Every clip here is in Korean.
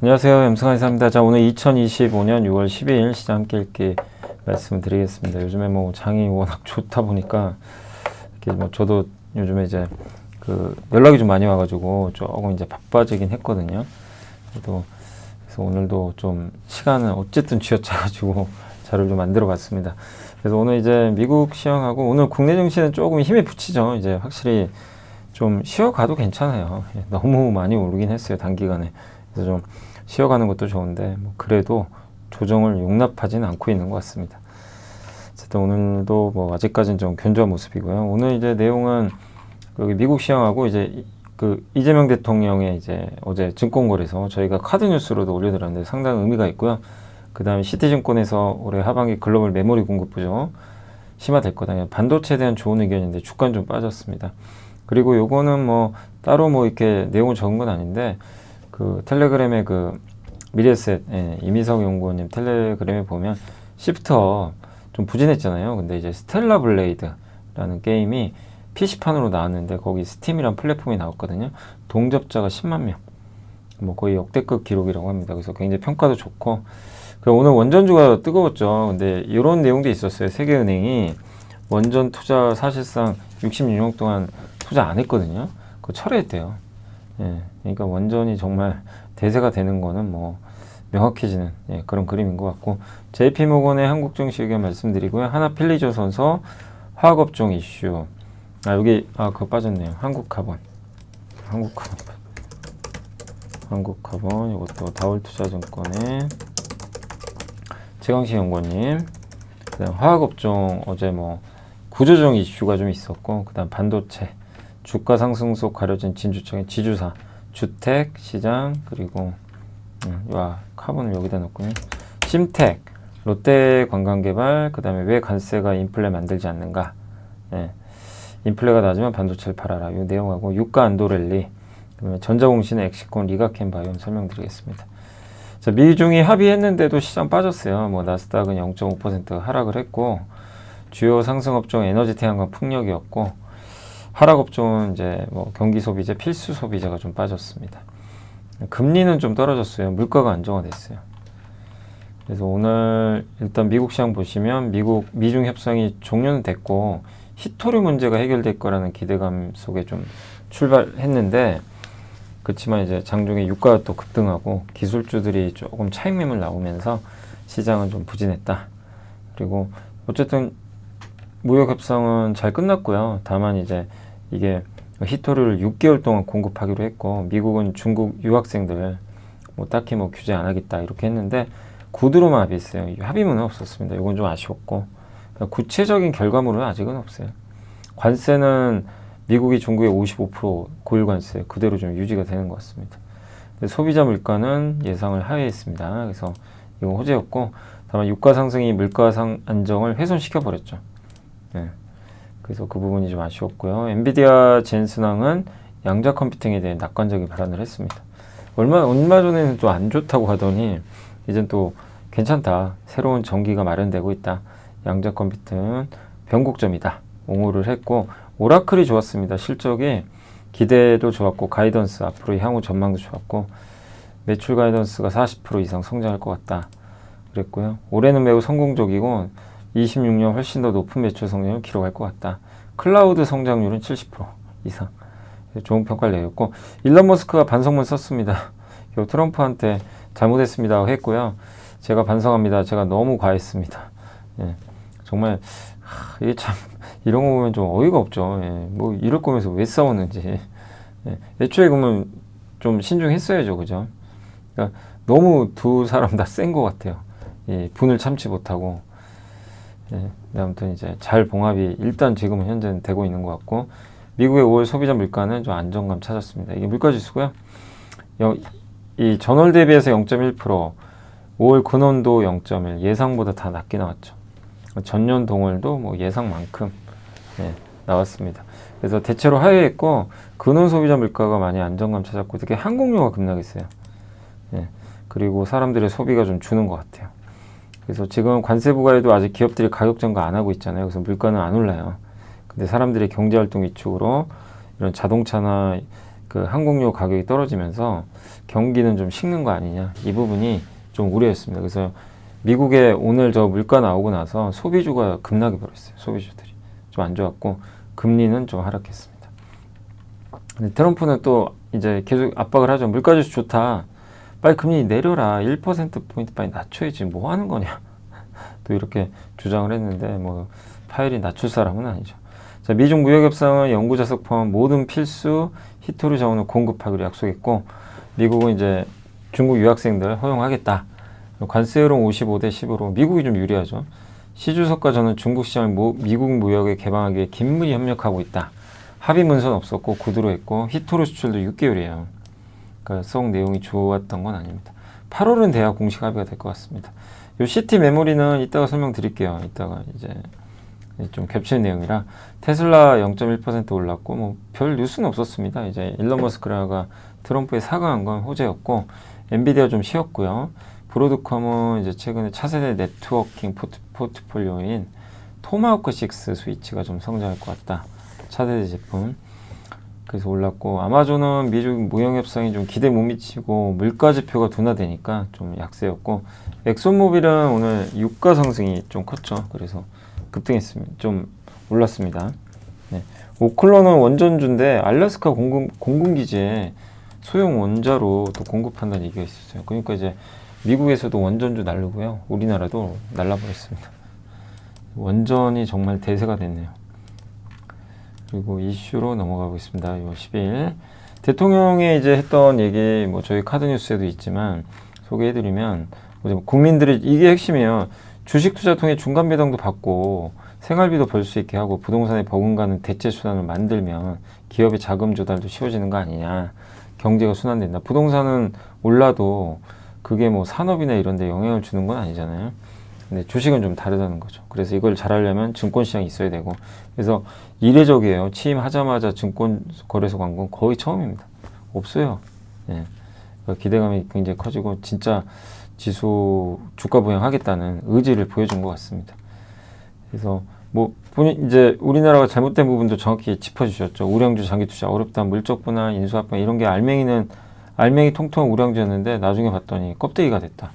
안녕하세요. 염승환이사입니다. 자, 오늘 2025년 6월 12일 시장 함께 읽기 말씀드리겠습니다. 요즘에 뭐 장이 워낙 좋다 보니까 이렇게 뭐 저도 요즘에 이제 그 연락이 좀 많이 와가지고 조금 이제 바빠지긴 했거든요. 그래서 오늘도 좀 시간은 어쨌든 쥐어짜가지고 자료를 좀 만들어 봤습니다. 그래서 오늘 이제 미국 시황하고 오늘 국내 증시는 조금 힘에 붙이죠. 이제 확실히 좀 쉬어가도 괜찮아요. 너무 많이 오르긴 했어요, 단기간에. 그래서 좀 쉬어가는 것도 좋은데 뭐 그래도 조정을 용납하지는 않고 있는 것 같습니다. 어쨌든 오늘도 뭐 아직까지는 좀 견조한 모습이고요. 오늘 이제 내용은 여기 미국 시황하고 이제 그 이재명 대통령의 이제 어제 증권거래소 저희가 카드 뉴스로도 올려드렸는데 상당히 의미가 있고요. 그 다음에 시티증권에서 올해 하반기 글로벌 메모리 공급 부족 심화될 거다. 반도체에 대한 좋은 의견인데 주가는 좀 빠졌습니다. 그리고 요거는 뭐 따로 뭐 이렇게 내용을 적은 건 아닌데 그 텔레그램의 그 미래셋 이미석 연구원님 텔레그램에 보면 시프터 좀 부진했잖아요. 근데 이제 스텔라 블레이드라는 게임이 PC판으로 나왔는데 거기 스팀이란 플랫폼이 나왔거든요. 동접자가 10만 명. 뭐 거의 역대급 기록이라고 합니다. 그래서 굉장히 평가도 좋고. 오늘 원전주가 뜨거웠죠. 근데 이런 내용도 있었어요. 세계은행이 원전 투자 사실상 66년 동안 투자 안 했거든요. 그거 철회했대요. 그러니까 원전이 정말 대세가 되는 거는 뭐 명확해지는 그런 그림인 것 같고, JP모건의 한국 증시 의견 말씀드리고요. 하나필리조선소 화학업종 이슈. 여기 그거 빠졌네요. 한국카본 이것도 다올투자증권의 최강식 연구원님. 그다음 화학업종 어제 뭐 구조조정 이슈가 좀 있었고, 그다음 반도체 주가 상승 속 가려진 진주청의 지주사, 주택 시장, 그리고 카본을 여기다 넣었군요. 심텍, 롯데 관광개발, 그 다음에 왜 관세가 인플레 만들지 않는가. 인플레가 낮으면 반도체를 팔아라. 이 내용하고 유가 안도랠리, 그다음에 전자공신의 엑시콘, 리가켄 바이옴 설명드리겠습니다. 자, 미중이 합의했는데도 시장 빠졌어요. 뭐 나스닥은 0.5% 하락을 했고, 주요 상승업종 에너지, 태양광, 풍력이었고, 하락업종은 이제 뭐 경기 소비재, 필수 소비재가 좀 빠졌습니다. 금리는 좀 떨어졌어요. 물가가 안정화됐어요. 그래서 오늘 일단 미국 시장 보시면 미중 협상이 종료는 됐고 히토류 문제가 해결될 거라는 기대감 속에 좀 출발했는데, 그렇지만 이제 장중에 유가가 또 급등하고 기술주들이 조금 차익 매물 나오면서 시장은 좀 부진했다. 그리고 어쨌든 무역 협상은 잘 끝났고요. 다만 이제 이게 히토류를 6개월 동안 공급하기로 했고, 미국은 중국 유학생들 뭐 딱히 뭐 규제 안 하겠다 이렇게 했는데 구두로만 합의했어요. 합의문은 없었습니다. 이건 좀 아쉬웠고, 구체적인 결과물은 아직은 없어요. 관세는 미국이 중국에 55% 고율 관세 그대로 좀 유지가 되는 것 같습니다. 소비자 물가는 예상을 하회했습니다. 그래서 이건 호재였고, 다만 유가 상승이 물가 안정을 훼손시켜 버렸죠. 그래서 그 부분이 좀 아쉬웠고요. 엔비디아 젠슨왕은 양자 컴퓨팅에 대해 낙관적인 발언을 했습니다. 얼마 전에는 또 안 좋다고 하더니 이젠 또 괜찮다. 새로운 전기가 마련되고 있다. 양자 컴퓨팅 변곡점이다. 옹호를 했고, 오라클이 좋았습니다. 실적이 기대도 좋았고, 가이던스 앞으로 향후 전망도 좋았고, 매출 가이던스가 40% 이상 성장할 것 같다 그랬고요. 올해는 매우 성공적이고 26년 훨씬 더 높은 매출 성장을 기록할 것 같다. 클라우드 성장률은 70% 이상. 좋은 평가를 내렸고, 일론 머스크가 반성문 썼습니다. 트럼프한테 잘못했습니다 했고요. 제가 반성합니다. 제가 너무 과했습니다. 정말 이게 참 이런 거 보면 좀 어이가 없죠. 뭐 이럴 거면서 왜 싸웠는지. 애초에 그러면 좀 신중했어야죠, 그죠? 그러니까 너무 두 사람 다 센 것 같아요. 분을 참지 못하고. 아무튼 이제 잘 봉합이 일단 지금은 현재는 되고 있는 것 같고, 미국의 5월 소비자 물가는 좀 안정감 찾았습니다. 이게 물가 지수고요. 이 전월 대비해서 0.1%, 5월 근원도 0.1, 예상보다 다 낮게 나왔죠. 전년 동월도 뭐 예상만큼 나왔습니다. 그래서 대체로 하회했고, 근원 소비자 물가가 많이 안정감 찾았고, 특히 항공료가 급락했어요. 그리고 사람들의 소비가 좀 주는 것 같아요. 그래서 지금 관세 부과에도 아직 기업들이 가격 전가 안 하고 있잖아요. 그래서 물가는 안 올라요. 근데 사람들의 경제활동 위축으로 이런 자동차나 그 항공료 가격이 떨어지면서 경기는 좀 식는 거 아니냐, 이 부분이 좀 우려였습니다. 그래서 미국에 오늘 저 물가 나오고 나서 소비주가 급락해 버렸어요. 소비주들이 좀 안 좋았고 금리는 좀 하락했습니다. 근데 트럼프는 또 이제 계속 압박을 하죠. 물가 지수 좋다, 빨리 금리 내려라, 1%포인트 빨리 낮춰야지, 뭐 하는 거냐 또 이렇게 주장을 했는데, 뭐 파웰이 낮출 사람은 아니죠. 자, 미중 무역 협상은 연구 자석 포함 모든 필수 히토류 자원을 공급하기로 약속했고, 미국은 이제 중국 유학생들 허용하겠다. 관세율은 55대 10으로 미국이 좀 유리하죠. 시 주석과 저는 중국 시장을 미국 무역에 개방하기에 긴밀히 협력하고 있다. 합의 문서는 없었고 구두로 했고, 히토류 수출도 6개월이에요. 그러니까 썩 내용이 좋았던 건 아닙니다. 8월은 돼야 공식 합의가 될 것 같습니다. 요 시티 메모리는 이따가 설명드릴게요. 이따가 이제 좀 겹치는 내용이라. 테슬라 0.1% 올랐고 뭐 별 뉴스는 없었습니다. 이제 일론 머스크가 트럼프에 사과한 건 호재였고, 엔비디아 좀 쉬었고요. 브로드컴은 이제 최근에 차세대 네트워킹 포트폴리오인 토마호크 6 스위치가 좀 성장할 것 같다. 차세대 제품. 그래서 올랐고, 아마존은 미중 무역협상이 좀 기대 못 미치고 물가지표가 둔화되니까 좀 약세였고, 엑소모빌은 오늘 유가 상승이 좀 컸죠. 그래서 급등했습니다. 좀 올랐습니다. 네. 오클러는 원전주인데 알래스카 공군기지에 소형 원자로 또 공급한다는 얘기가 있었어요. 그러니까 이제 미국에서도 원전주 날르고요, 우리나라도 날라버렸습니다. 원전이 정말 대세가 됐네요. 그리고 이슈로 넘어가고 있습니다. 12일 대통령이 이제 했던 얘기, 뭐 저희 카드뉴스에도 있지만 소개해드리면, 국민들이 이게 핵심이에요. 주식 투자 통해 중간 배당도 받고 생활비도 벌 수 있게 하고 부동산에 버금가는 대체 수단을 만들면 기업의 자금 조달도 쉬워지는 거 아니냐. 경제가 순환된다. 부동산은 올라도 그게 뭐 산업이나 이런 데 영향을 주는 건 아니잖아요. 근데 주식은 좀 다르다는 거죠. 그래서 이걸 잘하려면 증권시장이 있어야 되고, 그래서 이례적이에요. 취임하자마자 증권거래소 간 건 거의 처음입니다. 없어요. 예. 그러니까 기대감이 굉장히 커지고 진짜 지수 주가 부양하겠다는 의지를 보여준 것 같습니다. 그래서 뭐 본인 이제 우리나라가 잘못된 부분도 정확히 짚어주셨죠. 우량주 장기 투자 어렵다, 물적 분할, 인수합병 이런 게 알맹이 통통한 우량주였는데 나중에 봤더니 껍데기가 됐다.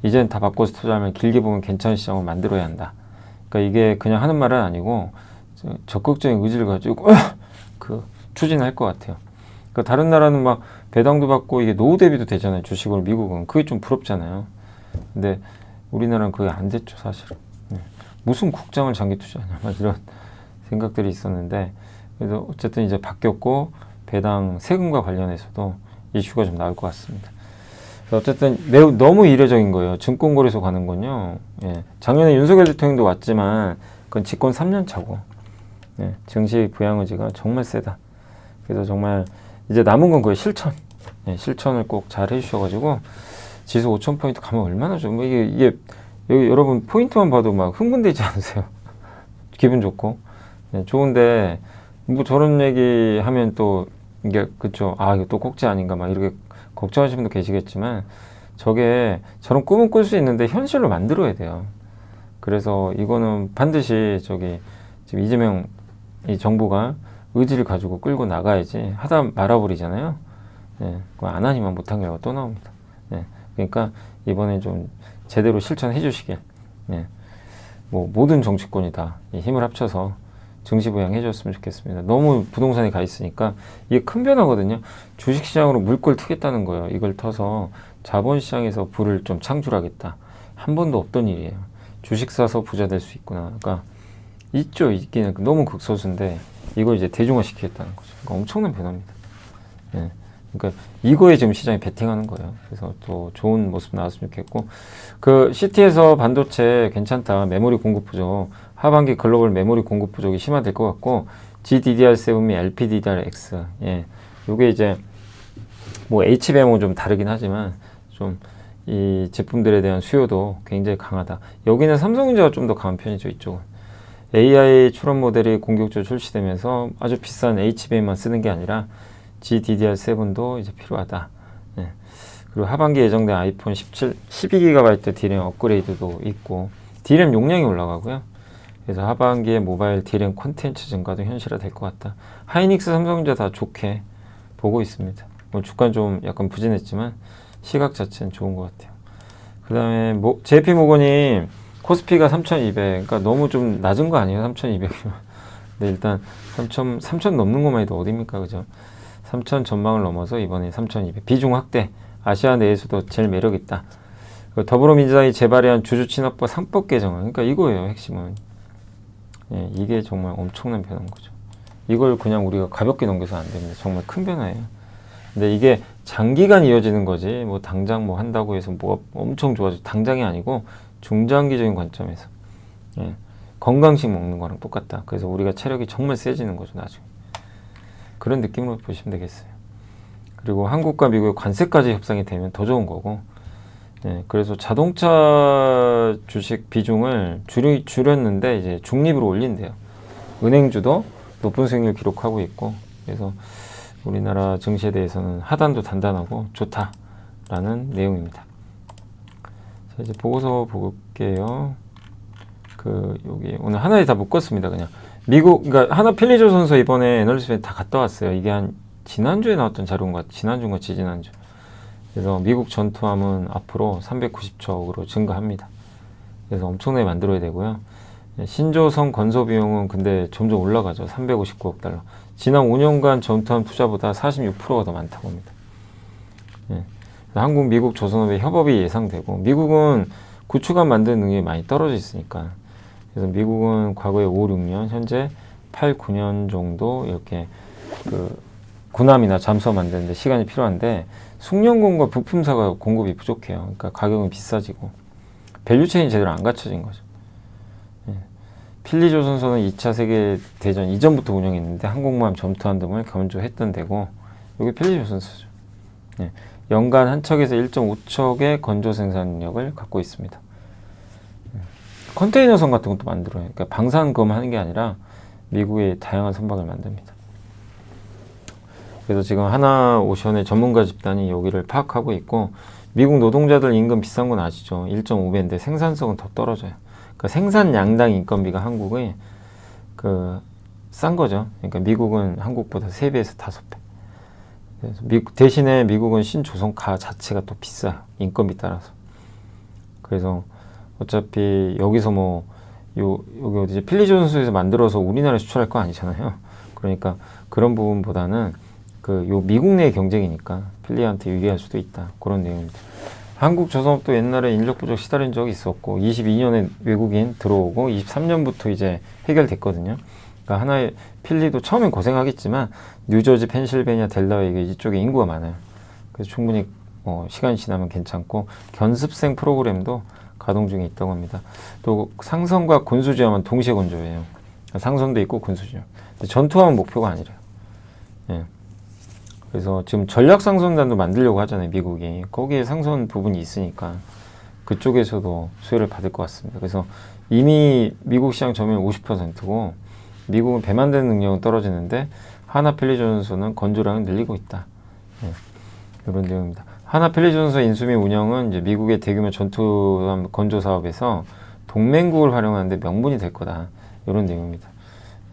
이젠 다 바꿔서 투자하면 길게 보면 괜찮은 시장을 만들어야 한다. 그러니까 이게 그냥 하는 말은 아니고 적극적인 의지를 가지고 추진할 것 같아요. 그러니까 다른 나라는 막 배당도 받고 이게 노후 대비도 되잖아요. 주식으로. 미국은 그게 좀 부럽잖아요. 근데 우리나라는 그게 안 됐죠, 사실은. 무슨 국장을 장기 투자하냐, 막 이런 생각들이 있었는데, 그래서 어쨌든 이제 바뀌었고, 배당 세금과 관련해서도 이슈가 좀 나올 것 같습니다. 어쨌든 너무 이례적인 거예요. 증권거래소 가는 건요. 예. 작년에 윤석열 대통령도 왔지만 그건 집권 3년 차고, 예. 증시 부양 의지가 정말 세다. 그래서 정말 이제 남은 건 거예요. 실천. 예. 실천을 꼭 잘 해주셔가지고 지수 5,000포인트 가면 얼마나 좋은 거예요. 이게 여기 여러분 포인트만 봐도 막 흥분되지 않으세요? 기분 좋고. 예. 좋은데 뭐 저런 얘기 하면 또 이게 그쵸. 아, 이거 또 꼭지 아닌가 막 이렇게 걱정하시는 분도 계시겠지만, 저게 저런 꿈은 꿀 수 있는데 현실로 만들어야 돼요. 그래서 이거는 반드시 지금 이재명 이 정부가 의지를 가지고 끌고 나가야지, 하다 말아버리잖아요. 예, 그거 안 하니만 못한 결과가 또 나옵니다. 예, 그러니까 이번에 좀 제대로 실천해 주시길, 예, 뭐 모든 정치권이 다 힘을 합쳐서 증시 부양해 줬으면 좋겠습니다. 너무 부동산에 가 있으니까 이게 큰 변화거든요. 주식시장으로 물꼬를 트겠다는 거예요. 이걸 터서 자본시장에서 부를 좀 창출하겠다. 한 번도 없던 일이에요. 주식 사서 부자 될 수 있구나. 그러니까 있기는 너무 극소수인데 이걸 이제 대중화시키겠다는 거죠. 그러니까 엄청난 변화입니다. 예. 그러니까 이거에 지금 시장이 베팅하는 거예요. 그래서 또 좋은 모습 나왔으면 좋겠고, 그 CT에서 반도체 괜찮다, 메모리 공급 부족, 하반기 글로벌 메모리 공급 부족이 심화될 것 같고, GDDR7 및 LPDDR4, 예, 요게 이제 뭐 HBM은 좀 다르긴 하지만 좀 이 제품들에 대한 수요도 굉장히 강하다. 여기는 삼성전자가 좀 더 강한 편이죠. 이쪽은 AI 추론 모델이 공격적으로 출시되면서 아주 비싼 HBM만 쓰는 게 아니라 GDDR7도 이제 필요하다. 네. 그리고 하반기 예정된 아이폰 17, 12GB D램 업그레이드도 있고, D램 용량이 올라가고요. 그래서 하반기에 모바일 D램 콘텐츠 증가도 현실화 될 것 같다. 하이닉스, 삼성전자 다 좋게 보고 있습니다. 뭐 주가는 좀 약간 부진했지만 시각 자체는 좋은 것 같아요. 그 다음에 뭐 JP모건이 코스피가 3,200, 그러니까 너무 좀 낮은 거 아니에요? 3,200이면. 근데 일단 3,000 넘는 것만 해도 어딥니까, 그죠? 3,000 전망을 넘어서 이번에 3,200 비중 확대, 아시아 내에서도 제일 매력 있다. 더불어민주당이 재발의한 주주 친화법 3법 개정안, 그러니까 이거예요, 핵심은. 예, 이게 정말 엄청난 변화인 거죠. 이걸 그냥 우리가 가볍게 넘겨서 안 됩니다. 정말 큰 변화예요. 근데 이게 장기간 이어지는 거지, 뭐 당장 뭐 한다고 해서 뭐가 엄청 좋아져. 당장이 아니고 중장기적인 관점에서. 예, 건강식 먹는 거랑 똑같다. 그래서 우리가 체력이 정말 세지는 거죠, 나중에. 그런 느낌으로 보시면 되겠어요. 그리고 한국과 미국의 관세까지 협상이 되면 더 좋은 거고, 예, 그래서 자동차 주식 비중을 줄였는데 이제 중립으로 올린대요. 은행주도 높은 수익률 기록하고 있고, 그래서 우리나라 증시에 대해서는 하단도 단단하고 좋다라는 내용입니다. 자, 이제 보고서 볼게요. 여기 오늘 하나에 다 묶었습니다. 그냥 그러니까 하나 필리조선서 이번에 애널리스트에 다 갔다 왔어요. 이게 한 지난주에 나왔던 자료인 것 같아요. 지난주인가 지지난주. 그래서 미국 전투함은 앞으로 390척으로 증가합니다. 그래서 엄청나게 만들어야 되고요. 신조선 건설 비용은 근데 점점 올라가죠. 359억 달러. 지난 5년간 전투함 투자보다 46%가 더 많다고 합니다. 예. 한국, 미국, 조선업의 협업이 예상되고, 미국은 구축함 만드는 능력이 많이 떨어져 있으니까. 그래서 미국은 과거에 5, 6년, 현재 8, 9년 정도 이렇게 군함이나 잠수함 만드는데 시간이 필요한데, 숙련공과 부품사가 공급이 부족해요. 그러니까 가격은 비싸지고 밸류체인이 제대로 안 갖춰진 거죠. 예. 필리조선소는 2차 세계대전 이전부터 운영했는데 항공모함, 전투함 등을 견조했던 데고, 여기 필리조선소죠. 예. 연간 한 척에서 1.5척의 건조 생산력을 갖고 있습니다. 컨테이너선 같은 것도 만들어요. 그러니까 방산검 하는 게 아니라 미국의 다양한 선박을 만듭니다. 그래서 지금 하나오션의 전문가 집단이 여기를 파악하고 있고, 미국 노동자들 임금 비싼 건 아시죠? 1.5배인데 생산성은 더 떨어져요. 그러니까 생산량당 인건비가 한국의 싼 거죠. 그러니까 미국은 한국보다 3배에서 5배. 그래서 대신에 미국은 신조선가 자체가 또 비싸요. 인건비 따라서. 그래서 어차피 여기서 여기 어디지? 필리조선소에서 만들어서 우리나라에 수출할 거 아니잖아요. 그러니까 그런 부분보다는 요 미국 내 경쟁이니까 필리한테 유리할 수도 있다. 그런 내용입니다. 한국 조선업도 옛날에 인력 부족 시달린 적이 있었고, 22년에 외국인 들어오고 23년부터 이제 해결됐거든요. 그러니까 하나의 필리도 처음엔 고생하겠지만 뉴저지, 펜실베니아, 델라웨이 이쪽에 인구가 많아요. 그래서 충분히 시간이 지나면 괜찮고, 견습생 프로그램도 가동 중에 있다고 합니다. 또 상선과 군수지함은 동시에 건조해요. 상선도 있고 군수지함. 전투함은 목표가 아니래요. 예. 그래서 지금 전략상선단도 만들려고 하잖아요, 미국이. 거기에 상선 부분이 있으니까 그쪽에서도 수혜를 받을 것 같습니다. 그래서 이미 미국 시장 점유율 50%고, 미국은 배 만드는 능력은 떨어지는데 하나 필리조선소는 건조량을 늘리고 있다. 예. 이런 내용입니다. 하나 필리조선소 인수 및 운영은 이제 미국의 대규모 전투함 건조 사업에서 동맹국을 활용하는데 명분이 될 거다. 이런 내용입니다.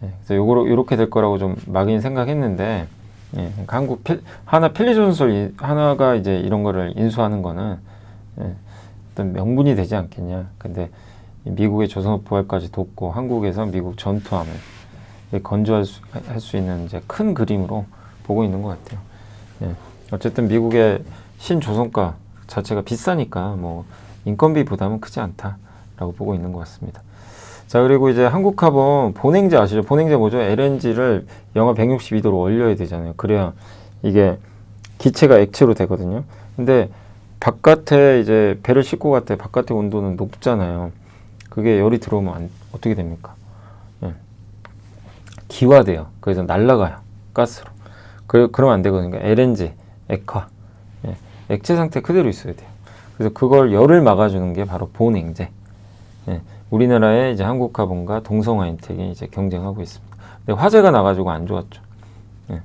예. 그래서 요렇게 될 거라고 좀 막연히 생각했는데, 예, 그러니까 하나 필리조선소 하나가 이제 이런 거를 인수하는 거는 어떤 명분이 되지 않겠냐. 근데 미국의 조선업 부활까지 돕고 한국에서 미국 전투함을 건조할 수 있는 이제 큰 그림으로 보고 있는 것 같아요. 예, 어쨌든 미국의 신조선가 자체가 비싸니까 인건비 부담은 크지 않다라고 보고 있는 것 같습니다. 자, 그리고 이제 한국화본 본행제 아시죠? 본행제 뭐죠? LNG를 영하 162도로 얼려야 되잖아요. 그래야 이게 기체가 액체로 되거든요. 근데 바깥에 이제 배를 싣고 갈 때 바깥의 온도는 높잖아요. 그게 열이 들어오면 어떻게 됩니까? 예. 기화돼요. 그래서 날아가요. 가스로. 그러면 안 되거든요. 그러니까 LNG, 액화. 예. 액체 상태 그대로 있어야 돼요. 그래서 그걸 열을 막아주는 게 바로 본행제. 예. 우리나라의 이제 한국화본과 동성화인텍이 이제 경쟁하고 있습니다. 근데 화재가 나가지고 안 좋았죠. 예.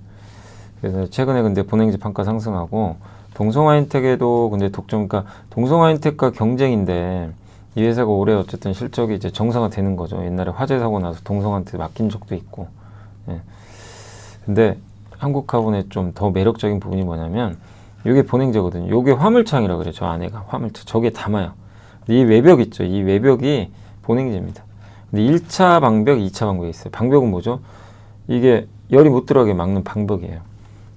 그래서 최근에 근데 본행제 판가 상승하고, 동성화인텍에도 근데 그러니까 동성화인텍과 경쟁인데 이 회사가 올해 어쨌든 실적이 이제 정상화되는 거죠. 옛날에 화재 사고 나서 동성한테 맡긴 적도 있고. 예. 근데 한국화분의 좀 더 매력적인 부분이 뭐냐면 이게 본행제거든요. 이게 화물창이라 그래요. 저 안에가 화물창. 저게 담아요. 이 외벽 있죠. 이 외벽이 본행제입니다. 근데 1차 방벽, 2차 방벽이 있어요. 방벽은 뭐죠? 이게 열이 못 들어가게 막는 방벽이에요.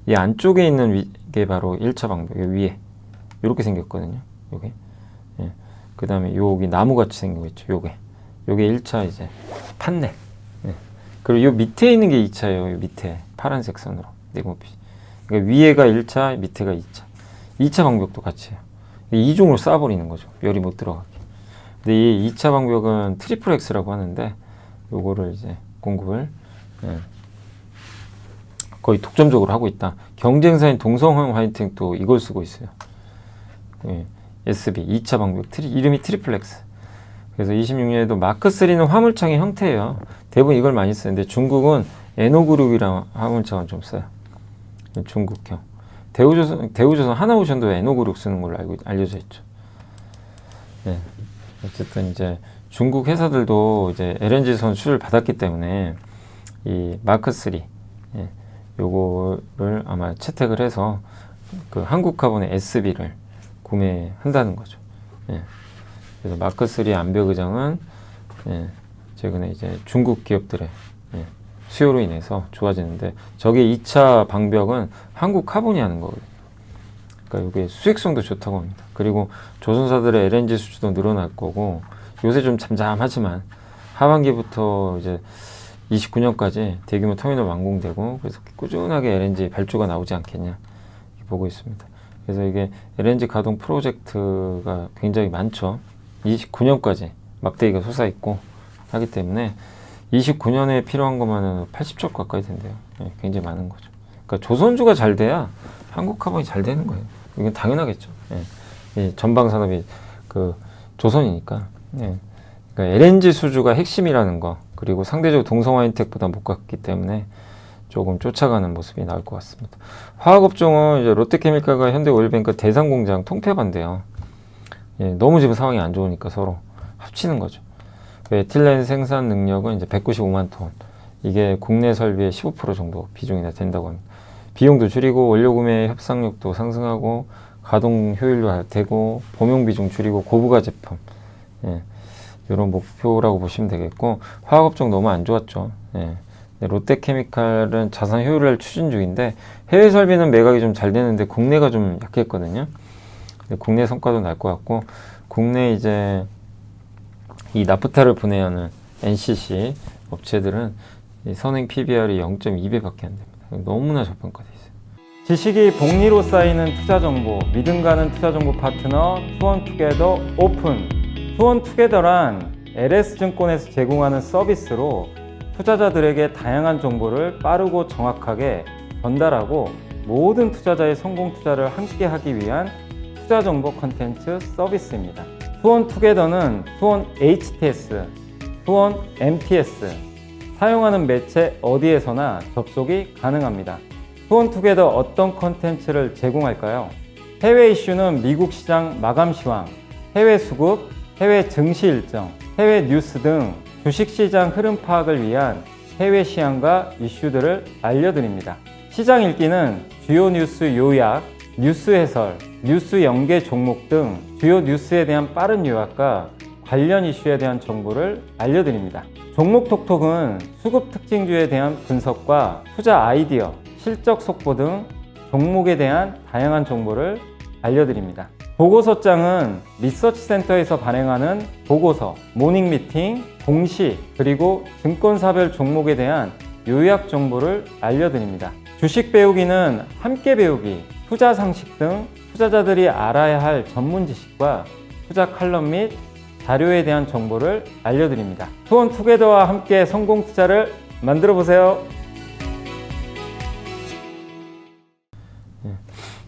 이 안쪽에 있는 게 바로 1차 방벽, 위에 이렇게 생겼거든요. 요게. 예. 그 다음에 여기 나무같이 생기고 있죠. 요게 1차 이제 판넬. 예. 그리고 요 밑에 있는 게 2차예요. 요 밑에 파란색 선으로 네모빛. 그러니까 위에가 1차, 밑에가 2차. 2차 방벽도 같이 해요. 이중으로 쏴버리는 거죠. 열이 못 들어가게. 근데 이 2차 방벽은 트리플 X라고 하는데 요거를 이제 공급을 예. 거의 독점적으로 하고 있다. 경쟁사인 동성 화이팅도 이걸 쓰고 있어요. 예. SB 2차 방벽 이름이 트리플 X. 그래서 26년에도 마크3는 화물창의 형태예요. 대부분 이걸 많이 쓰는데 중국은 에노그룹이랑 화물창을 좀 써요. 중국형. 대우조선 하나오션도 에노그룹 쓰는 걸로 알려져 있죠. 네. 어쨌든 이제 중국 회사들도 이제 LNG 선 수주를 받았기 때문에 이 마크3 예, 요거를 아마 채택을 해서 그 한국화분의 SB를 구매한다는 거죠. 예. 그래서 마크3 암벽 의장은 예, 최근에 이제 중국 기업들의 예, 수요로 인해서 좋아지는데 저게 2차 방벽은 한국 카본이 하는 거거든요. 그러니까 이게 수익성도 좋다고 합니다. 그리고 조선사들의 LNG 수주도 늘어날 거고 요새 좀 잠잠하지만 하반기부터 이제 29년까지 대규모 터미널 완공되고 그래서 꾸준하게 LNG 발주가 나오지 않겠냐 이렇게 보고 있습니다. 그래서 이게 LNG 가동 프로젝트가 굉장히 많죠. 29년까지 막대기가 솟아있고 하기 때문에 29년에 필요한 것만은 80조 가까이 된대요. 예, 굉장히 많은 거죠. 그러니까 조선주가 잘 돼야 한국 카본이 잘 되는 거예요. 이건 당연하겠죠. 예. 전방 산업이 그 조선이니까. 예. 그러니까 LNG 수주가 핵심이라는 거 그리고 상대적으로 동성화인텍보다 못 갔기 때문에 조금 쫓아가는 모습이 나올 것 같습니다. 화학업종은 이제 롯데케미칼과 현대오일뱅크 대상공장 통폐합한대요. 예, 너무 지금 상황이 안 좋으니까 서로 합치는 거죠. 에틸렌 생산 능력은 이제 195만 톤. 이게 국내 설비의 15% 정도 비중이나 된다고 합니다. 비용도 줄이고 원료 구매 협상력도 상승하고 가동 효율도 되고 범용 비중 줄이고 고부가 제품. 예, 이런 목표라고 보시면 되겠고 화학업종 너무 안 좋았죠. 예. 롯데케미칼은 자산 효율을 추진 중인데 해외 설비는 매각이 좀 잘 되는데 국내가 좀 약했거든요. 국내 성과도 날 것 같고 국내 이제 이 나프타를 분해하는 NCC 업체들은 이 선행 PBR이 0.2배밖에 안 됩니다. 너무나 저평가돼 있어요. 지식이 복리로 쌓이는 투자 정보, 믿음 가는 투자 정보 파트너 투원투게더 오픈. 투원투게더란 LS증권에서 제공하는 서비스로 투자자들에게 다양한 정보를 빠르고 정확하게 전달하고 모든 투자자의 성공 투자를 함께 하기 위한 투자 정보 컨텐츠 서비스입니다. 투원투게더는 투원 HTS, 투원 MTS, 사용하는 매체 어디에서나 접속이 가능합니다. 투원투게더 어떤 컨텐츠를 제공할까요? 해외 이슈는 미국 시장 마감 시황, 해외 수급, 해외 증시 일정, 해외 뉴스 등 주식시장 흐름 파악을 위한 해외 시황과 이슈들을 알려드립니다. 시장 읽기는 주요 뉴스 요약, 뉴스 해설, 뉴스 연계 종목 등 주요 뉴스에 대한 빠른 요약과 관련 이슈에 대한 정보를 알려드립니다. 종목 톡톡은 수급 특징주에 대한 분석과 투자 아이디어, 실적 속보 등 종목에 대한 다양한 정보를 알려드립니다. 보고서장은 리서치센터에서 발행하는 보고서, 모닝 미팅, 공시, 그리고 증권사별 종목에 대한 요약 정보를 알려드립니다. 주식 배우기는 함께 배우기, 투자 상식 등 투자자들이 알아야 할 전문 지식과 투자 칼럼 및 자료에 대한 정보를 알려드립니다. 투원투게더와 함께 성공 투자를 만들어 보세요.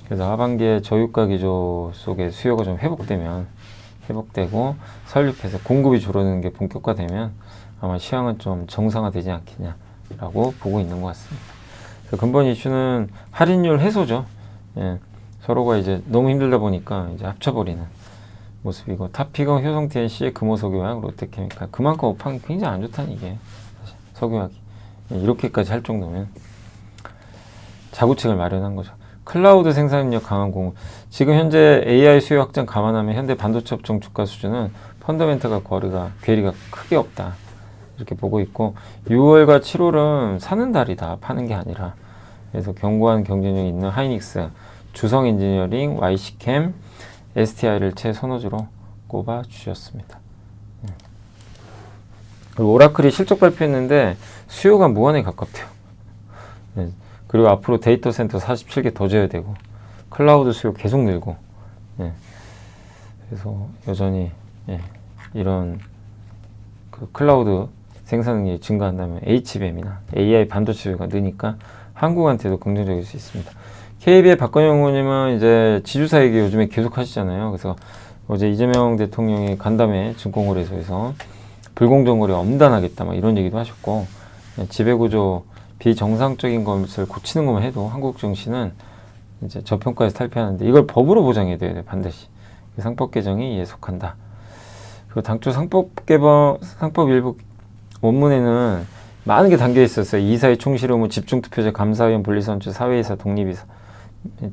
그래서 하반기에 저유가 기조 속의 수요가 좀 회복되고 설립해서 공급이 줄어드는 게 본격화되면 아마 시황은 좀 정상화되지 않겠냐라고 보고 있는 것 같습니다. 그래서 근본 이슈는 할인율 해소죠. 예, 서로가 이제 너무 힘들다 보니까 이제 합쳐버리는 모습이고 타피건, 효성 TNC의 금호석유화학, 롯데케미칼 그만큼 업황이 굉장히 안 좋다는 이게 사실 석유화학이 이렇게까지 할 정도면 자구책을 마련한 거죠. 클라우드 생산력 강한 공급. 지금 현재 AI 수요 확장 감안하면 현대 반도체 업종 주가 수준은 펀더멘탈과 괴리가 크게 없다. 이렇게 보고 있고 6월과 7월은 사는 달이다. 파는 게 아니라. 그래서 견고한 경쟁력이 있는 하이닉스, 주성 엔지니어링, YC캠, STI를 최선호주로 꼽아 주셨습니다. 그리고 오라클이 실적 발표했는데 수요가 무한에 가깝대요. 그리고 앞으로 데이터 센터 47개 더 지어야 되고 클라우드 수요 계속 늘고 그래서 여전히 이런 그 클라우드 생산 능력이 증가한다면 HBM이나 AI 반도체 수요가 느니까 한국한테도 긍정적일 수 있습니다. KB의 박건영 의원님은 이제 지주사 얘기 요즘에 계속 하시잖아요. 그래서 어제 이재명 대통령이 간담회 증권거래소에서 불공정 거래 엄단하겠다 막 이런 얘기도 하셨고 지배구조 비정상적인 것을 고치는 것만 해도 한국 증시는 이제 저평가에서 탈피하는데 이걸 법으로 보장해야 돼요. 반드시. 상법 개정이 예속한다. 그리고 당초 상법 일부 원문에는 많은 게 담겨 있었어요. 이사회 총실 의무, 집중투표제, 감사위원 분리선출, 사회이사, 독립이사,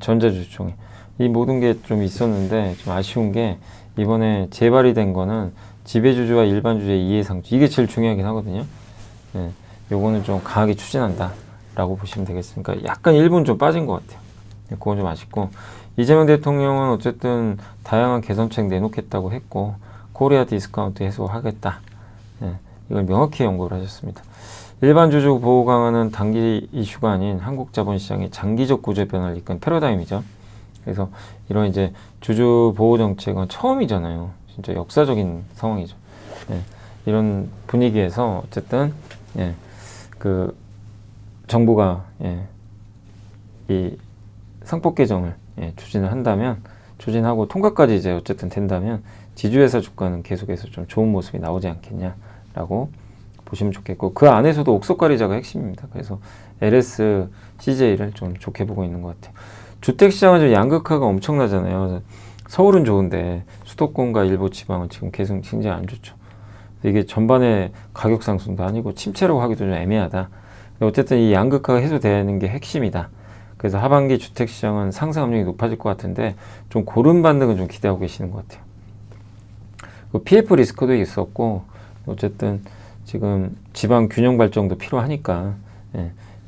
전자주총회. 이 모든 게 좀 있었는데 좀 아쉬운 게 이번에 재발이 된 거는 지배주주와 일반주주의 이해상주. 이게 제일 중요하긴 하거든요. 요거는 좀 강하게 추진한다 라고 보시면 되겠습니다. 그러니까 약간 일부는 좀 빠진 것 같아요. 그건 좀 아쉽고 이재명 대통령은 어쨌든 다양한 개선책 내놓겠다고 했고 코리아 디스카운트 해소하겠다. 이걸 명확히 연구를 하셨습니다. 일반 주주 보호 강화는 단기 이슈가 아닌 한국 자본시장의 장기적 구조 변화를 이끈 패러다임이죠. 그래서 이런 이제 주주 보호 정책은 처음이잖아요. 진짜 역사적인 상황이죠. 이런 분위기에서 어쨌든 그 정부가 이 상법 개정을 추진을 한다면 추진하고 통과까지 이제 어쨌든 된다면 지주회사 주가는 계속해서 좀 좋은 모습이 나오지 않겠냐라고 보시면 좋겠고 그 안에서도 옥석가리자가 핵심입니다. 그래서 LS, CJ를 좀 좋게 보고 있는 것 같아요. 주택시장은 좀 양극화가 엄청나잖아요. 서울은 좋은데 수도권과 일부 지방은 지금 계속 굉장히 안 좋죠. 이게 전반의 가격 상승도 아니고 침체라고 하기도 좀 애매하다. 어쨌든 이 양극화가 해소되는 게 핵심이다. 그래서 하반기 주택시장은 상승 압력이 높아질 것 같은데 좀 고른 반등은 좀 기대하고 계시는 것 같아요. PF 리스크도 있었고 어쨌든 지금 지방 균형 발전도 필요하니까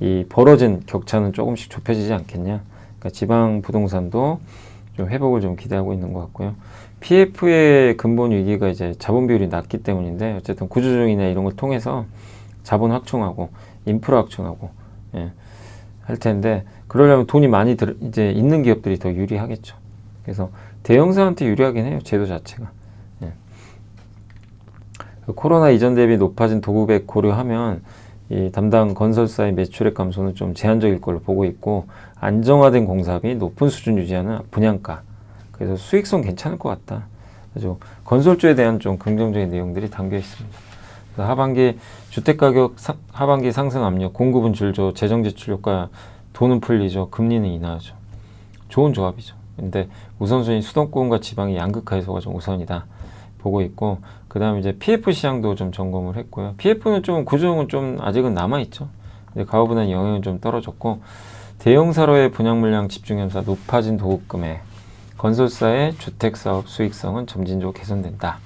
이 벌어진 격차는 조금씩 좁혀지지 않겠냐. 그러니까 지방 부동산도 좀 회복을 좀 기대하고 있는 것 같고요. PF의 근본 위기가 이제 자본 비율이 낮기 때문인데 어쨌든 구조조정이나 이런 걸 통해서 자본 확충하고 인프라 확충하고 할 텐데 그러려면 돈이 많이 이제 있는 기업들이 더 유리하겠죠. 그래서 대형사한테 유리하긴 해요. 제도 자체가. 코로나 이전 대비 높아진 도급액 고려하면 이 담당 건설사의 매출액 감소는 좀 제한적일 걸로 보고 있고 안정화된 공사비 높은 수준 유지하는 분양가 그래서 수익성 괜찮을 것 같다. 그래서 건설주에 대한 좀 긍정적인 내용들이 담겨 있습니다. 그래서 하반기 주택가격 하반기 상승 압력 공급은 줄죠. 재정지출 효과 돈은 풀리죠. 금리는 인하하죠. 좋은 조합이죠. 근데 우선순위 수도권과 지방의 양극화 해소가 좀 우선이다 보고 있고 그 다음에 이제 PF 시장도 좀 점검을 했고요. PF는 좀 구조는 좀 아직은 남아있죠. 근데 가구분할 영향은 좀 떨어졌고 대형사로의 분양 물량 집중 현사 높아진 도급 금액 건설사의 주택사업 수익성은 점진적으로 개선된다.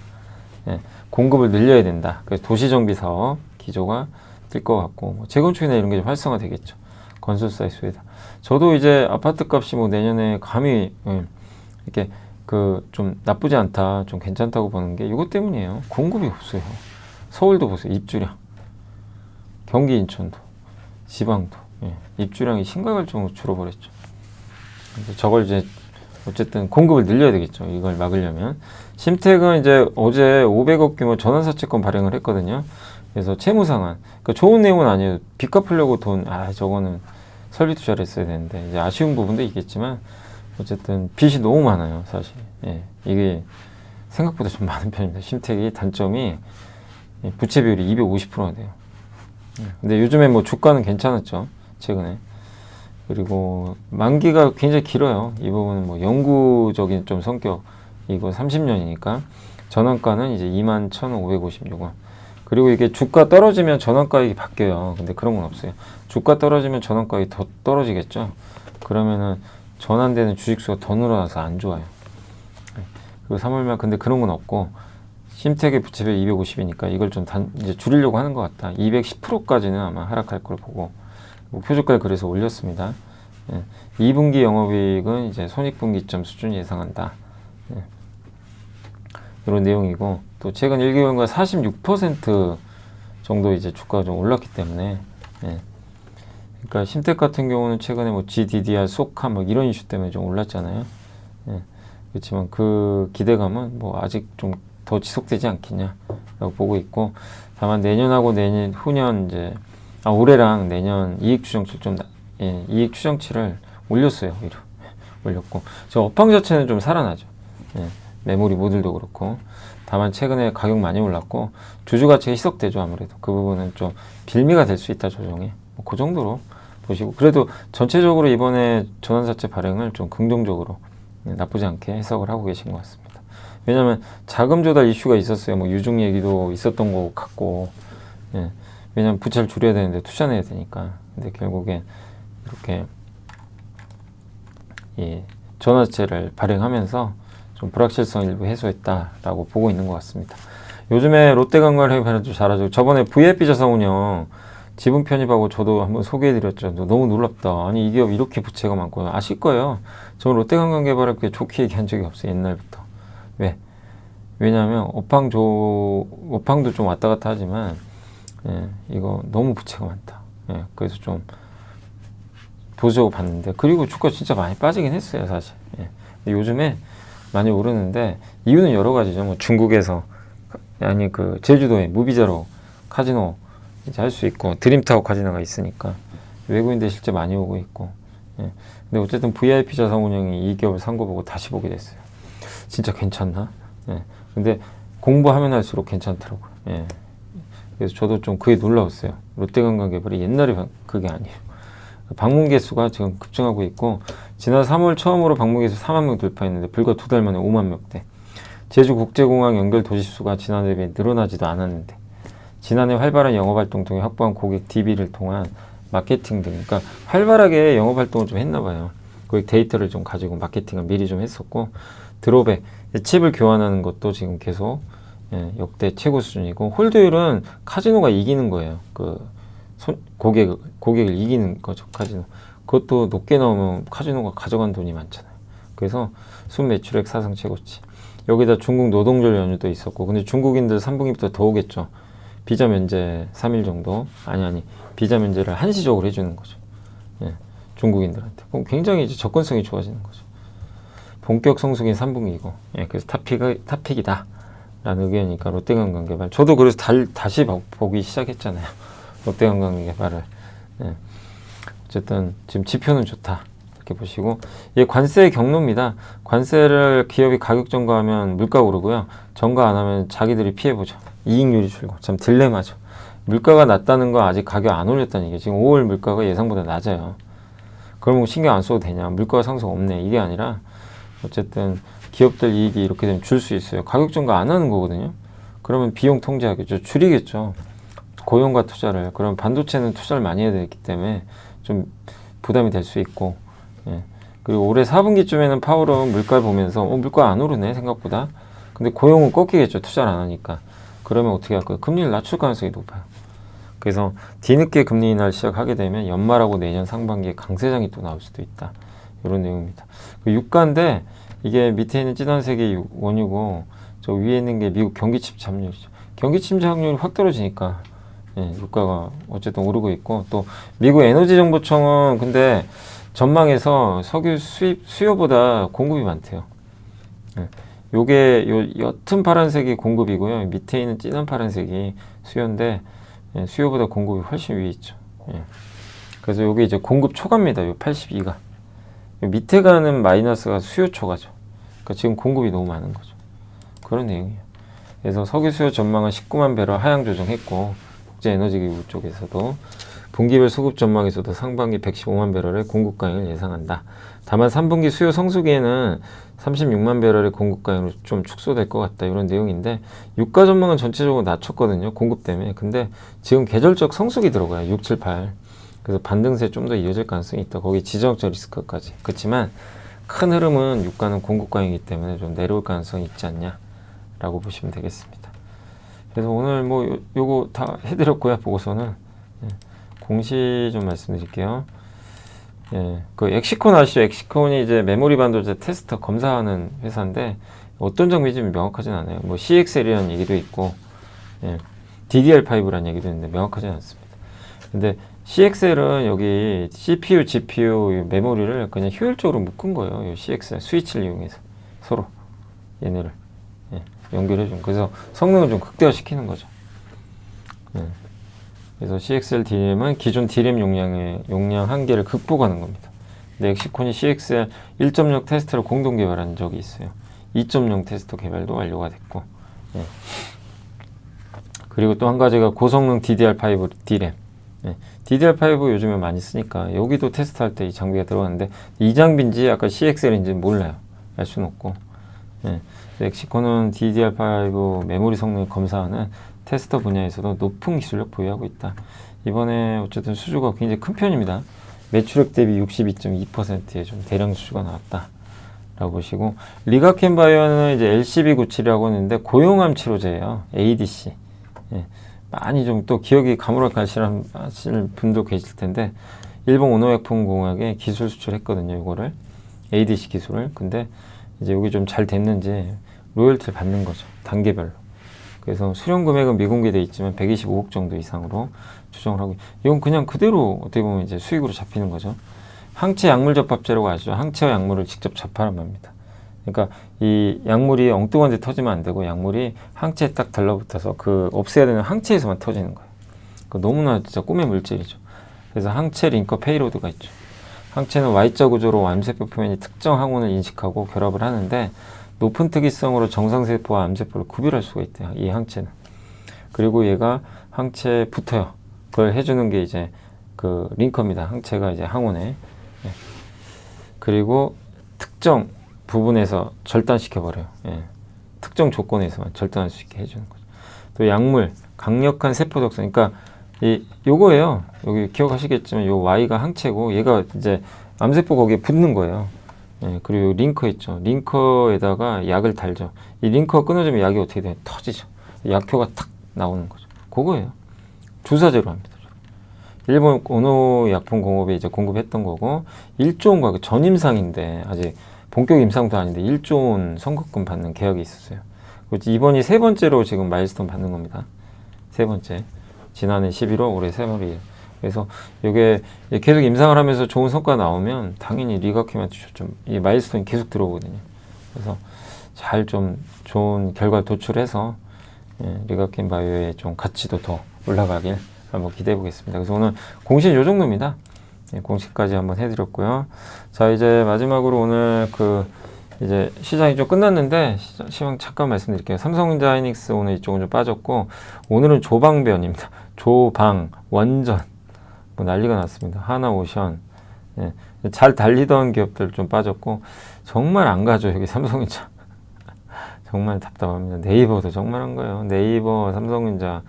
공급을 늘려야 된다. 그래서 도시정비사업 기조가 뛸 것 같고 뭐 재건축이나 이런 게 좀 활성화되겠죠. 건설사의 수혜다. 저도 이제 아파트 값이 뭐 내년에 감히 이렇게 그 좀 나쁘지 않다, 좀 괜찮다고 보는 게 이것 때문이에요. 공급이 없어요. 서울도 보세요. 입주량. 경기 인천도, 지방도 입주량이 심각할 정도로 줄어버렸죠. 그래서 저걸 이제 어쨌든 공급을 늘려야 되겠죠. 이걸 막으려면. 심택은 이제 어제 500억 규모 전환사채권 발행을 했거든요. 그래서 채무상환. 그러니까 좋은 내용은 아니에요. 빚 갚으려고 저거는 설비 투자를 했어야 되는데 이제 아쉬운 부분도 있겠지만 어쨌든 빚이 너무 많아요, 사실. 이게 생각보다 좀 많은 편입니다. 심택이 단점이 부채 비율이 250%가 돼요. 근데 요즘에 뭐 주가는 괜찮았죠, 최근에. 그리고 만기가 굉장히 길어요. 이 부분은 뭐 영구적인 좀 성격, 이거 30년이니까 전환가는 이제 21,556원. 그리고 이게 주가 떨어지면 전환가액이 바뀌어요. 근데 그런 건 없어요. 주가 떨어지면 전환가액이 더 떨어지겠죠. 그러면은 전환되는 주식수가 더 늘어나서 안 좋아요. 그리고 3월말 근데 그런 건 없고 심택의 부채비율 250이니까 이걸 좀 이제 줄이려고 하는 것 같다. 210%까지는 아마 하락할 걸 보고 목표주가를 그래서 올렸습니다. 2분기 영업이익은 이제 손익분기점 수준 예상한다. 이런 내용이고 또 최근 1개월간 46% 정도 이제 주가가 좀 올랐기 때문에 그러니까 심택 같은 경우는 최근에 뭐 GDDR, 소카 뭐 이런 이슈 때문에 좀 올랐잖아요. 그렇지만 그 기대감은 뭐 아직 좀 더 지속되지 않겠냐라고 보고 있고 다만 내년하고 내년 후년 이제 올해랑 내년 이익 추정치 이익 추정치를 올렸어요. 오히려 올렸고 저 업황 자체는 좀 살아나죠. 메모리 모듈도 그렇고 다만 최근에 가격 많이 올랐고 주주 가치가 희석되죠. 아무래도 그 부분은 좀 빌미가 될 수 있다 조정에 그 정도로 보시고 그래도 전체적으로 이번에 전환사채 발행을 좀 긍정적으로 나쁘지 않게 해석을 하고 계신 것 같습니다. 왜냐하면 자금 조달 이슈가 있었어요. 뭐 유증 얘기도 있었던 것 같고 왜냐하면 부채를 줄여야 되는데 투자해야 되니까 근데 결국엔 이렇게 전환사채를 발행하면서 좀 불확실성 일부 해소했다라고 보고 있는 것 같습니다. 요즘에 롯데관광회사도 잘하죠. 저번에 VIP 자산운용 지분 편입하고 저도 한번 소개해드렸죠. 너무 놀랍다. 아니 이 기업 이렇게 부채가 많고 아실 거예요. 저는 롯데관광개발을 그렇게 좋게 얘기한 적이 없어요. 옛날부터. 왜냐하면 업황도 좀 왔다 갔다 하지만 이거 너무 부채가 많다. 그래서 좀 보수적으로 봤는데 그리고 주가 진짜 많이 빠지긴 했어요. 사실. 요즘에 많이 오르는데 이유는 여러 가지죠. 뭐 중국에서 아니 그 제주도에 무비자로 카지노 이제 할 수 있고 드림타워 카지노가 있으니까 외국인들 실제 많이 오고 있고 근데 어쨌든 VIP 자산운용이 이 기업을 산 거 보고 다시 보게 됐어요. 진짜 괜찮나? 근데 공부하면 할수록 괜찮더라고요. 그래서 저도 좀 그게 놀라웠어요. 롯데관광개발이 옛날에 그게 아니에요. 방문 개수가 지금 급증하고 있고 지난 3월 처음으로 방문 개수 4만 명 돌파했는데 불과 2달 만에 5만 명대. 제주국제공항 연결 도시수가 지난해 비해 늘어나지도 않았는데 지난해 활발한 영업활동 통해 확보한 고객 DB를 통한 마케팅 등 그러니까 활발하게 영업활동을 좀 했나 봐요. 고객 데이터를 좀 가지고 마케팅을 미리 좀 했었고 드롭에 칩을 교환하는 것도 지금 계속 역대 최고 수준이고 홀드율은 카지노가 이기는 거예요. 그 고객을 이기는 거죠. 카지노. 그것도 높게 나오면 카지노가 가져간 돈이 많잖아요. 그래서 순매출액 사상 최고치. 여기다 중국 노동절 연휴도 있었고 근데 중국인들 3분기부터 더 오겠죠. 비자 면제 3일 정도 비자 면제를 한시적으로 해주는 거죠. 중국인들한테 그럼 굉장히 이제 접근성이 좋아지는 거죠. 본격 성수기는 3분기고 그래서 탑픽이다 라는 의견이니까 롯데관광개발 저도 그래서 다시 보기 시작했잖아요. 롯데관광개발을 어쨌든 지금 지표는 좋다 이렇게 보시고 이게 관세의 경로입니다. 관세를 기업이 가격 전가하면 물가 오르고요. 전가 안 하면 자기들이 피해보죠. 이익률이 줄고 참 딜레마죠. 물가가 낮다는 거 아직 가격 안 올렸다는 얘기예요. 지금 5월 물가가 예상보다 낮아요. 그러면 신경 안 써도 되냐? 물가 상승 없네. 이게 아니라 어쨌든 기업들 이익이 이렇게 되면 줄 수 있어요. 가격 전가 안 하는 거거든요. 그러면 비용 통제하겠죠. 줄이겠죠. 고용과 투자를. 그럼 반도체는 투자를 많이 해야 되기 때문에 좀 부담이 될 수 있고 그리고 올해 4분기쯤에는 파월은 물가를 보면서 물가 안 오르네 생각보다. 근데 고용은 꺾이겠죠. 투자를 안 하니까. 그러면 어떻게 할 거예요? 금리를 낮출 가능성이 높아요. 그래서 뒤늦게 금리 인하를 시작하게 되면 연말하고 내년 상반기에 강세장이 또 나올 수도 있다. 이런 내용입니다. 유가인데 이게 밑에 있는 진한색이 원유고 저 위에 있는 게 미국 경기 침체율이죠. 경기 침체율이 확 떨어지니까 유가가 어쨌든 오르고 있고 또 미국 에너지정보청은 근데 전망에서 석유 수요보다 공급이 많대요. 요게 옅은 파란색이 공급이고요. 밑에 있는 진한 파란색이 수요인데 수요보다 공급이 훨씬 위에 있죠. 그래서 요게 이제 공급 초과입니다. 요 82가. 밑에 가는 마이너스가 수요 초과죠. 그러니까 지금 공급이 너무 많은 거죠. 그런 내용이에요. 그래서 석유 수요 전망은 19만 배럴 하향 조정했고 국제에너지기구 쪽에서도 분기별 수급 전망에서도 상반기 115만 배럴의 공급 가능을 예상한다. 다만 3분기 수요 성수기에는 36만 배럴의 공급 가능으로 좀 축소될 것 같다. 이런 내용인데 유가 전망은 전체적으로 낮췄거든요. 공급 때문에. 근데 지금 계절적 성수기 들어가요. 6, 7, 8. 그래서 반등세 좀 더 이어질 가능성이 있다. 거기 지정학적 리스크까지. 그렇지만 큰 흐름은 유가는 공급 가능이기 때문에 좀 내려올 가능성이 있지 않냐라고 보시면 되겠습니다. 그래서 오늘 뭐 요거 다 해드렸고요. 보고서는 공시 좀 말씀드릴게요. 그 엑시콘 아시죠? 엑시콘이 이제 메모리 반도체 테스터 검사하는 회사인데 어떤 장비인지 명확하진 않아요. 뭐 CXL이라는 얘기도 있고 DDR5라는 얘기도 있는데 명확하진 않습니다. 근데 CXL은 여기 CPU, GPU 메모리를 그냥 효율적으로 묶은 거예요. 이 CXL 스위치를 이용해서 서로 얘네를 연결해 준. 그래서 성능을 좀 극대화시키는 거죠. 그래서 CXL DRAM은 기존 DRAM 용량 한계를 극복하는 겁니다. 근데 엑시콘이 CXL 1.0 테스트를 공동 개발한 적이 있어요. 2.0 테스트 개발도 완료가 됐고, 그리고 또 한 가지가 고성능 DDR5 DRAM. DDR5 요즘에 많이 쓰니까 여기도 테스트할 때 이 장비가 들어가는데 이 장비인지 아까 CXL인지 몰라요. 알 수는 없고. 엑시콘은 DDR5 메모리 성능을 검사하는 테스터 분야에서도 높은 기술력 보유하고 있다. 이번에 어쨌든 수주가 굉장히 큰 편입니다. 매출액 대비 62.2%의 좀 대량 수주가 나왔다. 라고 보시고, 리가켄 바이오는 이제 LCB97이라고 하는데 고용암 치료제예요. ADC. 많이 좀 또 기억이 가물가물하시는 분도 계실 텐데, 일본 오노약품공학에 기술 수출했거든요. 이거를 ADC 기술을. 근데 이제 여기 좀 잘 됐는지 로열티를 받는 거죠. 단계별로. 그래서 수령 금액은 미공개되어 있지만 125억 정도 이상으로 추정을 하고, 이건 그냥 그대로 어떻게 보면 이제 수익으로 잡히는 거죠. 항체 약물 접합제라고 아시죠? 항체와 약물을 직접 접하란 말입니다. 그러니까 이 약물이 엉뚱한 데 터지면 안 되고 약물이 항체에 딱 달라붙어서 그 없애야 되는 항체에서만 터지는 거예요. 그 너무나 진짜 꿈의 물질이죠. 그래서 항체 링커 페이로드가 있죠. 항체는 Y자 구조로 암세포 표면이 특정 항원을 인식하고 결합을 하는데 높은 특이성으로 정상세포와 암세포를 구별할 수가 있대요. 이 항체는. 그리고 얘가 항체에 붙어요. 그걸 해주는 게 이제 그 링커입니다. 항체가 이제 항원에. 그리고 특정 부분에서 절단시켜버려요. 특정 조건에서만 절단할 수 있게 해주는 거죠. 또 약물, 강력한 세포 독성. 그러니까 요거예요. 여기 기억하시겠지만 요 Y가 항체고 얘가 이제 암세포 거기에 붙는 거예요. 그리고 링커 있죠. 링커에다가 약을 달죠. 이 링커가 끊어지면 약이 어떻게 돼요? 터지죠. 약효가 탁 나오는 거죠. 그거예요. 주사제로 합니다. 일본 오노약품공업에 이제 공급했던 거고 1조 원과 전임상인데 아직 본격 임상도 아닌데 1조 원 선급금 받는 계약이 있었어요. 이번이 세 번째로 지금 마일스톤 받는 겁니다. 세 번째. 지난해 11월, 올해 3월 2일. 그래서 이게 계속 임상을 하면서 좋은 성과 나오면 당연히 리가캠한테 좀 이 마일스톤이 계속 들어오거든요. 그래서 잘 좀 좋은 결과 도출해서 리가캠 바이오의 좀 가치도 더 올라가길 한번 기대해 보겠습니다. 그래서 오늘 공시는 요 정도입니다. 공시까지 한번 해드렸고요. 자, 이제 마지막으로 오늘 이제 시장이 좀 끝났는데 시황 잠깐 말씀드릴게요. 삼성전자 하이닉스 오늘 이쪽은 좀 빠졌고 오늘은 조방변입니다. 조방, 원전 뭐 난리가 났습니다. 하나오션 잘 달리던 기업들 좀 빠졌고 정말 안 가죠. 여기 삼성전자 정말 답답합니다. 네이버도 정말 안 가요. 네이버, 삼성전자,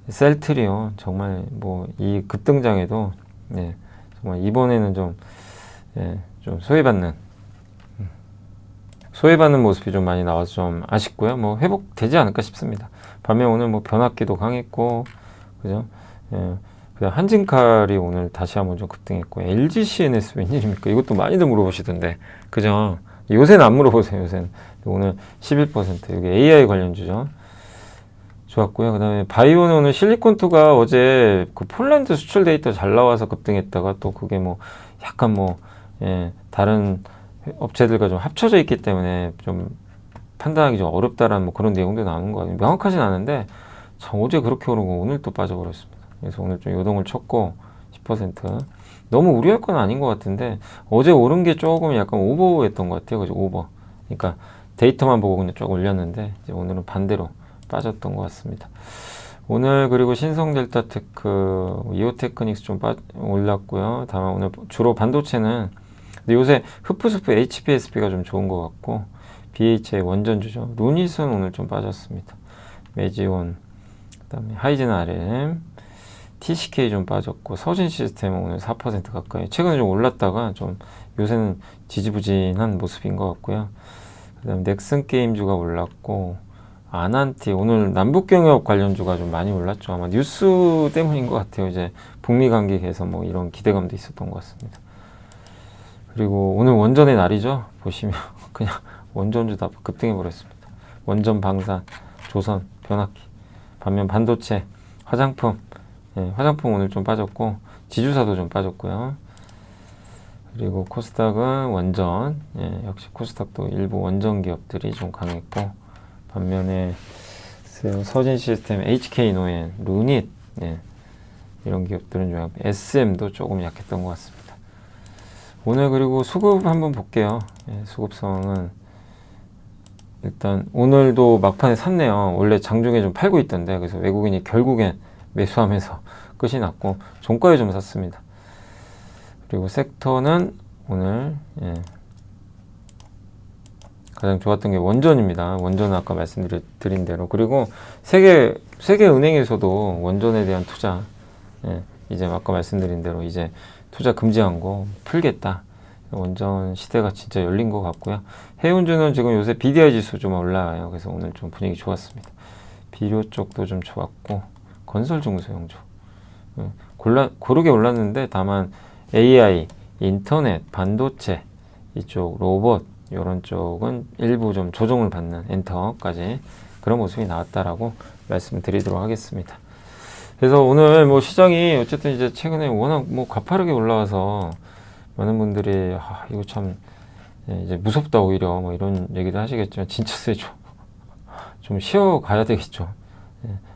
셀트리온 정말 뭐 이 급등장에도 정말 이번에는 좀 소외받는 모습이 좀 많이 나와서 좀 아쉽고요. 뭐 회복되지 않을까 싶습니다. 반면 오늘 뭐 변압기도 강했고, 그죠? 그다음 한진칼이 오늘 다시 한번 좀 급등했고, LG CNS 웬일입니까? 이것도 많이들 물어보시던데, 그죠? 요새는 안 물어보세요. 요새는 오늘 11% 여기 AI 관련주죠. 좋았고요. 그 다음에 바이오는 오늘 실리콘2가 어제 그 폴란드 수출 데이터 잘 나와서 급등했다가 또 그게 뭐 약간 다른 업체들과 좀 합쳐져 있기 때문에 좀 판단하기 좀 어렵다라는 뭐 그런 내용도 나오는 거 같아요. 명확하진 않은데 참 어제 그렇게 오르고 오늘 또 빠져버렸습니다. 그래서 오늘 좀 요동을 쳤고 10% 너무 우려할 건 아닌 것 같은데 어제 오른 게 조금 약간 오버했던 것 같아요. 그죠? 오버. 그러니까 데이터만 보고 그냥 쭉 올렸는데 이제 오늘은 반대로 빠졌던 것 같습니다. 오늘 그리고 신성델타테크, 이오테크닉스 좀 올랐고요. 다만 오늘 주로 반도체는 근데 요새 흡프스프 HPSP가 좀 좋은 것 같고 BHA 원전주죠. 루닛은 오늘 좀 빠졌습니다. 매지온, 그다음에 하이젠 RM, TCK 좀 빠졌고 서진 시스템은 오늘 4% 가까이. 최근에 좀 올랐다가 좀 요새는 지지부진한 모습인 것 같고요. 그다음에 넥슨 게임주가 올랐고 아난티 오늘 남북경협 관련주가 좀 많이 올랐죠. 아마 뉴스 때문인 것 같아요. 이제 북미 관계 개선 뭐 이런 기대감도 있었던 것 같습니다. 그리고 오늘 원전의 날이죠. 보시면 그냥 원전주 다 급등해 버렸습니다. 원전, 방산, 조선, 변압기. 반면 반도체, 화장품, 화장품 오늘 좀 빠졌고 지주사도 좀 빠졌고요. 그리고 코스닥은 원전, 역시 코스닥도 일부 원전 기업들이 좀 강했고 반면에 서진 시스템, HK 노엔, 루닛 이런 기업들은 좀 SM도 조금 약했던 것 같습니다. 오늘 그리고 수급 한번 볼게요. 수급 상황은 일단 오늘도 막판에 샀네요. 원래 장중에 좀 팔고 있던데 그래서 외국인이 결국엔 매수하면서 끝이 났고 종가에 좀 샀습니다. 그리고 섹터는 오늘 가장 좋았던 게 원전입니다. 원전은 아까 말씀드린 대로. 그리고 세계은행에서도 원전에 대한 투자, 이제 아까 말씀드린 대로 이제 투자 금지한 거 풀겠다. 원전 시대가 진짜 열린 것 같고요. 해운주는 지금 요새 BDI 지수 좀 올라와요. 그래서 오늘 좀 분위기 좋았습니다. 비료 쪽도 좀 좋았고 건설 중소형주 고르게 올랐는데 다만 AI, 인터넷, 반도체 이쪽 로봇 이런 쪽은 일부 좀 조정을 받는 엔터까지 그런 모습이 나왔다라고 말씀드리도록 하겠습니다. 그래서 오늘 뭐 시장이 어쨌든 이제 최근에 워낙 뭐 가파르게 올라와서 많은 분들이 이거 참 이제 무섭다 오히려 뭐 이런 얘기도 하시겠지만 진짜 세죠. 좀 쉬어가야 되겠죠.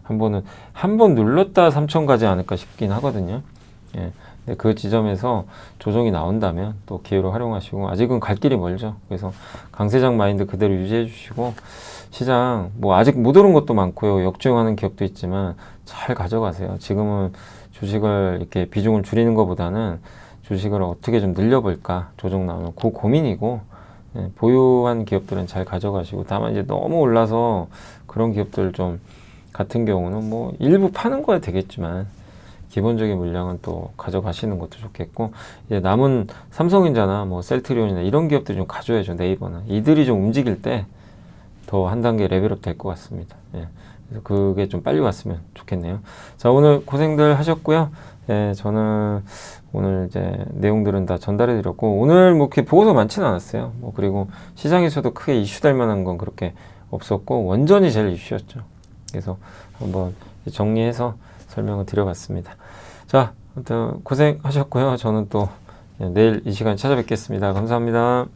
한 번 눌렀다 3천 가지 않을까 싶긴 하거든요. 근데 그 지점에서 조정이 나온다면 또 기회로 활용하시고 아직은 갈 길이 멀죠. 그래서 강세장 마인드 그대로 유지해 주시고 시장 뭐 아직 못 오른 것도 많고요. 역주행하는 기업도 있지만 잘 가져가세요. 지금은 주식을 이렇게 비중을 줄이는 것보다는 주식을 어떻게 좀 늘려볼까 조정 나오면 그 고민이고 보유한 기업들은 잘 가져가시고 다만 이제 너무 올라서 그런 기업들 좀 같은 경우는 뭐 일부 파는 거야 되겠지만 기본적인 물량은 또 가져가시는 것도 좋겠고 이제 남은 삼성전자나 뭐 셀트리온이나 이런 기업들 좀 가져야죠. 네이버나 이들이 좀 움직일 때 더 한 단계 레벨업 될 것 같습니다. 그래서 그게 좀 빨리 왔으면 좋겠네요. 자 오늘 고생들 하셨고요. 저는 오늘 이제 내용들은 다 전달해 드렸고 오늘 뭐 이렇게 보고서 많지는 않았어요. 뭐 그리고 시장에서도 크게 이슈될 만한 건 그렇게 없었고 원전이 제일 이슈였죠. 그래서 한번 정리해서 설명을 드려봤습니다. 자, 아무튼 고생하셨고요. 저는 또 내일 이 시간 찾아뵙겠습니다. 감사합니다.